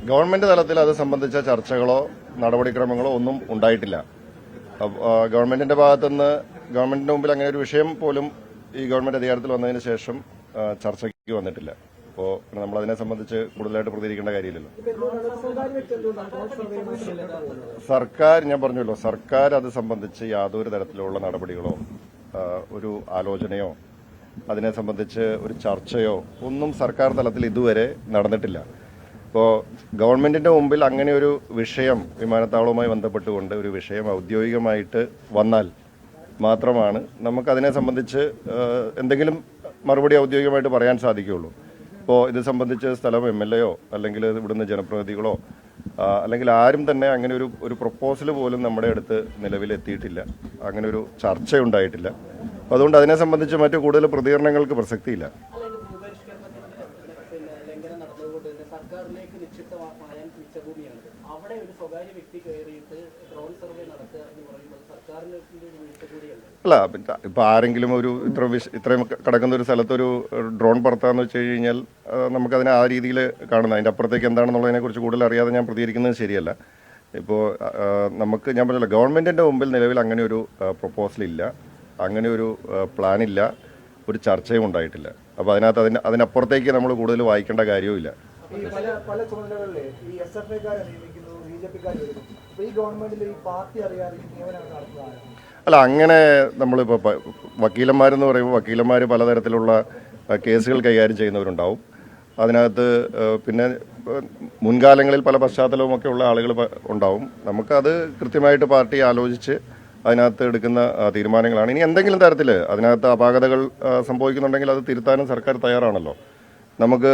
Government തലത്തിൽ അത് സംബന്ധിച്ച ചർച്ചകളോ നടപടിക്രമങ്ങളോ ഒന്നും ഉണ്ടായിട്ടില്ല. ഗവൺമെന്റിന്റെ ഭാഗത്തുനിന്ന് ഗവൺമെന്റിന്റെ മുമ്പിൽ അങ്ങനെ ഒരു വിഷയം പോലും ഈ ഗവൺമെന്റ് അധികാരത്തിൽ വന്നതിന് ശേഷം ചർച്ചയ്ക്ക് വന്നിട്ടില്ല. അപ്പോൾ നമ്മൾ അതിനെ സംബന്ധിച്ച് കൂടുതലായിട്ട് പ്രതികരിക്കേണ്ട കാര്യമില്ലല്ലോ. സർക്കാർ, ഞാൻ പറഞ്ഞല്ലോ, സർക്കാർ അത് സംബന്ധിച്ച് യാതൊരു തരത്തിലുള്ള നടപടികളോ ഒരു ആലോചനയോ അതിനെ സംബന്ധിച്ച് ഒരു ചർച്ചയോ ഒന്നും സർക്കാർ തലത്തിൽ ഇതുവരെ നടന്നിട്ടില്ല. ഇപ്പോൾ ഗവൺമെന്റിന്റെ മുമ്പിൽ അങ്ങനെ ഒരു വിഷയം വിമാനത്താവളവുമായി ബന്ധപ്പെട്ടുകൊണ്ട് ഒരു വിഷയം ഔദ്യോഗികമായിട്ട് വന്നാൽ മാത്രമാണ് നമുക്കതിനെ സംബന്ധിച്ച് എന്തെങ്കിലും മറുപടി ഔദ്യോഗികമായിട്ട് പറയാൻ സാധിക്കുകയുള്ളൂ. ഇപ്പോൾ ഇത് സംബന്ധിച്ച് സ്ഥലം MLA അല്ലെങ്കിൽ ഇവിടുന്ന് ജനപ്രതിനിധികളോ അല്ലെങ്കിൽ ആരും തന്നെ അങ്ങനെ ഒരു പ്രപ്പോസൽ പോലും നമ്മുടെ അടുത്ത് നിലവിലെത്തിയിട്ടില്ല. അങ്ങനെ ഒരു ചർച്ചയുണ്ടായിട്ടില്ല. അപ്പോൾ അതുകൊണ്ട് അതിനെ സംബന്ധിച്ച് മറ്റു കൂടുതൽ പ്രതികരണങ്ങൾക്ക് പ്രസക്തിയില്ല. അല്ല, ഇപ്പൊ ആരെങ്കിലും ഇത്രയും കിടക്കുന്ന ഒരു സ്ഥലത്തൊരു ഡ്രോൺ പറത്താന്ന് വെച്ച് കഴിഞ്ഞാൽ നമുക്കതിനെ ആ രീതിയിൽ കാണുന്നത്. അതിൻ്റെ അപ്പുറത്തേക്ക് എന്താണെന്നുള്ളതിനെ കുറിച്ച് കൂടുതൽ അറിയാതെ ഞാൻ പ്രതികരിക്കുന്നത് ശരിയല്ല. ഇപ്പോൾ ഞാൻ പറഞ്ഞല്ലോ, ഗവൺമെന്റിന്റെ മുമ്പിൽ നിലവിൽ അങ്ങനെ ഒരു പ്രപ്പോസൽ ഇല്ല, അങ്ങനെ ഒരു പ്ലാൻ ഇല്ല, ഒരു ചർച്ചയും ഉണ്ടായിട്ടില്ല. അപ്പോൾ അതിനപ്പുറത്തേക്ക് നമ്മൾ കൂടുതൽ വായിക്കേണ്ട കാര്യവും ഇല്ല. അല്ല, അങ്ങനെ നമ്മളിപ്പോൾ വക്കീലന്മാരെന്ന് പറയുമ്പോൾ വക്കീലന്മാർ പലതരത്തിലുള്ള കേസുകൾ കൈകാര്യം ചെയ്യുന്നവരുണ്ടാവും. അതിനകത്ത് പിന്നെ മുൻകാലങ്ങളിൽ പല പശ്ചാത്തലവുമൊക്കെ ഉള്ള ആളുകൾ ഉണ്ടാവും. നമുക്കത് കൃത്യമായിട്ട് പാർട്ടി ആലോചിച്ച് അതിനകത്ത് എടുക്കുന്ന തീരുമാനങ്ങളാണ്. ഇനി എന്തെങ്കിലും തരത്തിൽ അതിനകത്ത് അപാകതകൾ സംഭവിക്കുന്നുണ്ടെങ്കിൽ അത് തിരുത്താനും സർക്കാർ തയ്യാറാണല്ലോ. നമുക്ക്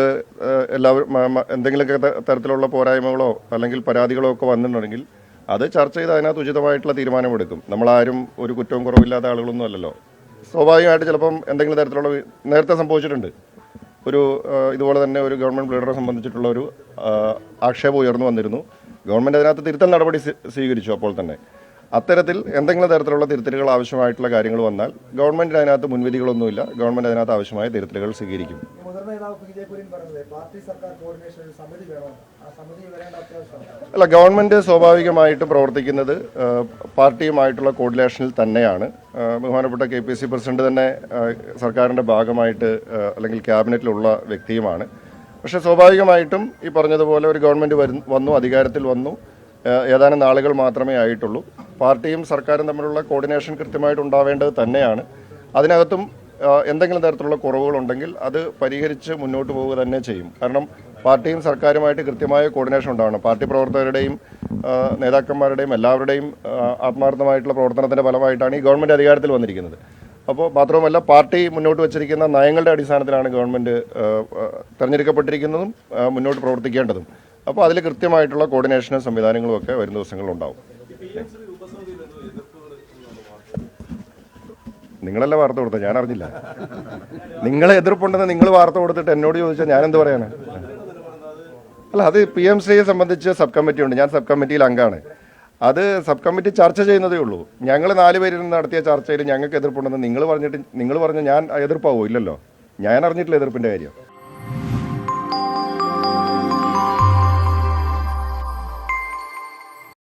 എല്ലാവരും എന്തെങ്കിലുമൊക്കെ തരത്തിലുള്ള പോരായ്മകളോ അല്ലെങ്കിൽ പരാതികളോ ഒക്കെ വന്നിട്ടുണ്ടെങ്കിൽ അത് ചർച്ച ചെയ്ത് അതിനകത്ത് ഉചിതമായിട്ടുള്ള തീരുമാനമെടുക്കും. നമ്മളാരും ഒരു കുറ്റവും കുറവില്ലാത്ത ആളുകളൊന്നും അല്ലല്ലോ. സ്വാഭാവികമായിട്ട് ചിലപ്പം എന്തെങ്കിലും തരത്തിലുള്ള നേരത്തെ സംഭവിച്ചിട്ടുണ്ട്. ഇതുപോലെ തന്നെ ഒരു ഗവൺമെൻറ് ലീഡറെ സംബന്ധിച്ചിട്ടുള്ള ഒരു ആക്ഷേപം ഉയർന്നു വന്നിരുന്നു. ഗവൺമെൻറ് അതിനകത്ത് തിരുത്തൽ നടപടി സ്വീകരിച്ചു. അപ്പോൾ തന്നെ അത്തരത്തിൽ എന്തെങ്കിലും തരത്തിലുള്ള തിരുത്തലുകൾ ആവശ്യമായിട്ടുള്ള കാര്യങ്ങൾ വന്നാൽ ഗവൺമെന്റിന് അതിനകത്ത് മുൻവിധികളൊന്നുമില്ല. ഗവൺമെന്റ് അതിനകത്ത് ആവശ്യമായ തിരുത്തലുകൾ സ്വീകരിക്കും. അല്ല, ഗവൺമെന്റ് സ്വാഭാവികമായിട്ട് പ്രവർത്തിക്കുന്നത് പാർട്ടിയുമായിട്ടുള്ള കോർഡിനേഷനിൽ തന്നെയാണ്. ബഹുമാനപ്പെട്ട KPC പ്രസിഡന്റ് തന്നെ സർക്കാരിന്റെ ഭാഗമായിട്ട് അല്ലെങ്കിൽ ക്യാബിനറ്റിലുള്ള വ്യക്തിയുമാണ്. പക്ഷേ സ്വാഭാവികമായിട്ടും ഈ പറഞ്ഞതുപോലെ ഒരു ഗവൺമെന്റ് വന്നു, അധികാരത്തിൽ വന്നു, ഏതാനും നാളുകൾ മാത്രമേ ആയിട്ടുള്ളൂ. പാർട്ടിയും സർക്കാരും തമ്മിലുള്ള കോർഡിനേഷൻ കൃത്യമായിട്ട് ഉണ്ടാവേണ്ടത് തന്നെയാണ്. അതിനകത്തും എന്തെങ്കിലും തരത്തിലുള്ള കുറവുകളുണ്ടെങ്കിൽ അത് പരിഹരിച്ച് മുന്നോട്ട് പോവുക തന്നെ ചെയ്യും. കാരണം പാർട്ടിയും സർക്കാരുമായിട്ട് കൃത്യമായ കോർഡിനേഷൻ ഉണ്ടാവണം. പാർട്ടി പ്രവർത്തകരുടെയും നേതാക്കന്മാരുടെയും എല്ലാവരുടെയും ആത്മാർത്ഥമായിട്ടുള്ള പ്രവർത്തനത്തിൻ്റെ ഫലമായിട്ടാണ് ഈ ഗവൺമെൻറ് അധികാരത്തിൽ വന്നിരിക്കുന്നത്. അപ്പോൾ മാത്രവുമല്ല, പാർട്ടി മുന്നോട്ട് വച്ചിരിക്കുന്ന നയങ്ങളുടെ അടിസ്ഥാനത്തിലാണ് ഗവൺമെൻറ് തിരഞ്ഞെടുക്കപ്പെട്ടിരിക്കുന്നതും മുന്നോട്ട് പ്രവർത്തിക്കേണ്ടതും. അപ്പോൾ അതിൽ കൃത്യമായിട്ടുള്ള കോർഡിനേഷനും സംവിധാനങ്ങളും ഒക്കെ വരും ദിവസങ്ങളുണ്ടാവും. നിങ്ങളല്ല വാർത്ത കൊടുത്തത്, ഞാൻ അറിഞ്ഞില്ല. നിങ്ങളെ എതിർപ്പുണ്ടെന്ന് നിങ്ങൾ വാർത്ത കൊടുത്തിട്ട് എന്നോട് ചോദിച്ചാൽ ഞാനെന്ത് പറയാനാ? അല്ല, അത് PMCയെ സംബന്ധിച്ച് സബ് കമ്മിറ്റി ഉണ്ട്. ഞാൻ സബ് കമ്മിറ്റിയിൽ അംഗമാണ്. അത് സബ് കമ്മിറ്റി ചർച്ച ചെയ്യുന്നതേ ഉള്ളൂ. ഞങ്ങൾ 4 പേരിൽ നിന്ന് നടത്തിയ ചർച്ചയിൽ ഞങ്ങൾക്ക് എതിർപ്പുണ്ടെന്ന് നിങ്ങൾ പറഞ്ഞ് ഞാൻ എതിർപ്പാവോ? ഇല്ലല്ലോ. ഞാൻ അറിഞ്ഞിട്ടില്ല എതിർപ്പിൻ്റെ കാര്യം.